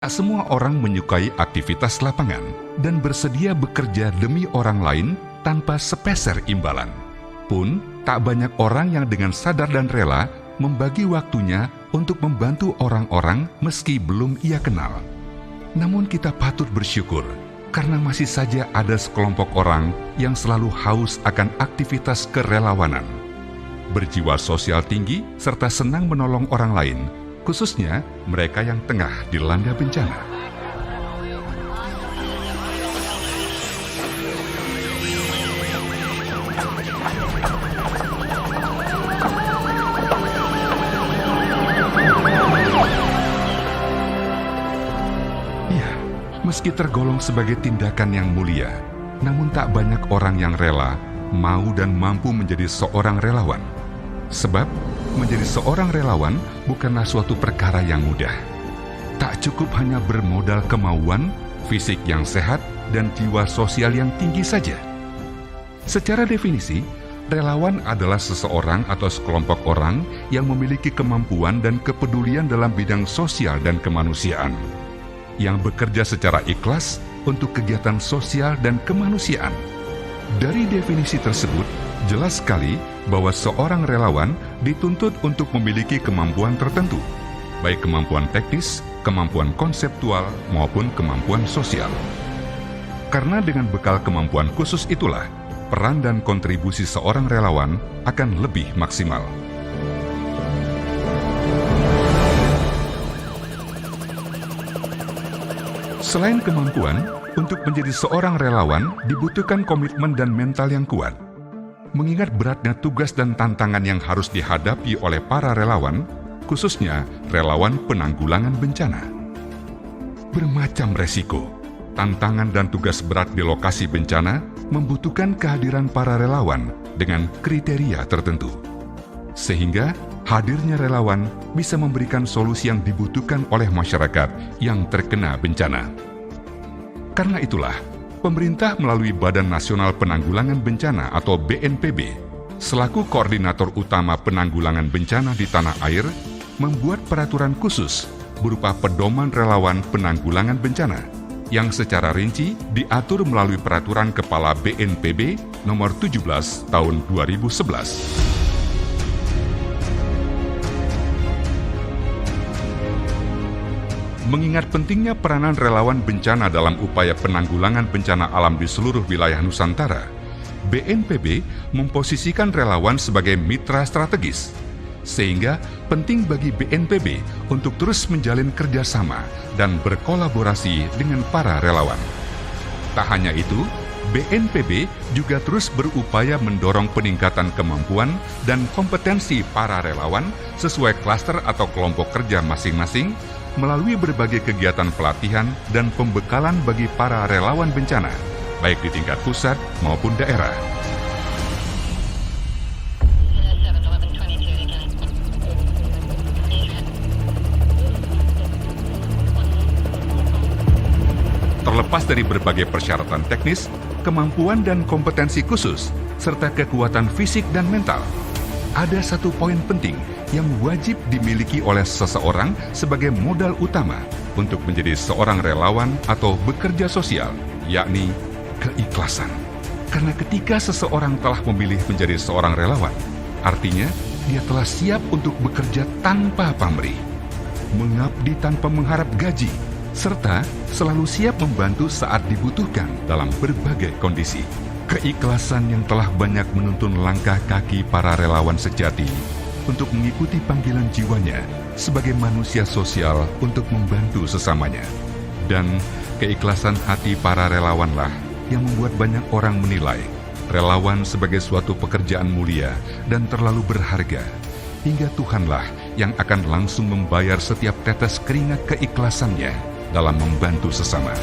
Tak semua orang menyukai aktivitas lapangan dan bersedia bekerja demi orang lain tanpa sepeser imbalan. Pun, tak banyak orang yang dengan sadar dan rela membagi waktunya untuk membantu orang-orang meski belum ia kenal. Namun kita patut bersyukur karena masih saja ada sekelompok orang yang selalu haus akan aktivitas kerelawanan, berjiwa sosial tinggi serta senang menolong orang lain, khususnya mereka yang tengah dilanda bencana. Ya, meski tergolong sebagai tindakan yang mulia, namun tak banyak orang yang rela, mau dan mampu menjadi seorang relawan. Sebab, menjadi seorang relawan bukanlah suatu perkara yang mudah. Tak cukup hanya bermodal kemauan, fisik yang sehat, dan jiwa sosial yang tinggi saja. Secara definisi, relawan adalah seseorang atau sekelompok orang yang memiliki kemampuan dan kepedulian dalam bidang sosial dan kemanusiaan, yang bekerja secara ikhlas untuk kegiatan sosial dan kemanusiaan. Dari definisi tersebut, jelas sekali bahwa seorang relawan dituntut untuk memiliki kemampuan tertentu, baik kemampuan teknis, kemampuan konseptual, maupun kemampuan sosial. Karena dengan bekal kemampuan khusus itulah, peran dan kontribusi seorang relawan akan lebih maksimal. Selain kemampuan, untuk menjadi seorang relawan dibutuhkan komitmen dan mental yang kuat. Mengingat beratnya tugas dan tantangan yang harus dihadapi oleh para relawan, khususnya relawan penanggulangan bencana. Bermacam resiko, tantangan dan tugas berat di lokasi bencana membutuhkan kehadiran para relawan dengan kriteria tertentu. Sehingga hadirnya relawan bisa memberikan solusi yang dibutuhkan oleh masyarakat yang terkena bencana. Karena itulah, pemerintah melalui Badan Nasional Penanggulangan Bencana atau BNPB, selaku koordinator utama penanggulangan bencana di tanah air, membuat peraturan khusus berupa pedoman relawan penanggulangan bencana, yang secara rinci diatur melalui Peraturan Kepala BNPB Nomor 17 Tahun 2011. Mengingat pentingnya peranan relawan bencana dalam upaya penanggulangan bencana alam di seluruh wilayah Nusantara, BNPB memposisikan relawan sebagai mitra strategis, sehingga penting bagi BNPB untuk terus menjalin kerjasama dan berkolaborasi dengan para relawan. Tak hanya itu, BNPB juga terus berupaya mendorong peningkatan kemampuan dan kompetensi para relawan sesuai klaster atau kelompok kerja masing-masing, melalui berbagai kegiatan pelatihan dan pembekalan bagi para relawan bencana, baik di tingkat pusat maupun daerah. Terlepas dari berbagai persyaratan teknis, kemampuan dan kompetensi khusus, serta kekuatan fisik dan mental, ada satu poin penting yang wajib dimiliki oleh seseorang sebagai modal utama untuk menjadi seorang relawan atau bekerja sosial, yakni keikhlasan. Karena ketika seseorang telah memilih menjadi seorang relawan, artinya dia telah siap untuk bekerja tanpa pamrih, mengabdi tanpa mengharap gaji, serta selalu siap membantu saat dibutuhkan dalam berbagai kondisi. Keikhlasan yang telah banyak menuntun langkah kaki para relawan sejati untuk mengikuti panggilan jiwanya sebagai manusia sosial untuk membantu sesamanya. Dan keikhlasan hati para relawanlah yang membuat banyak orang menilai relawan sebagai suatu pekerjaan mulia dan terlalu berharga, hingga Tuhanlah yang akan langsung membayar setiap tetes keringat keikhlasannya dalam membantu sesama.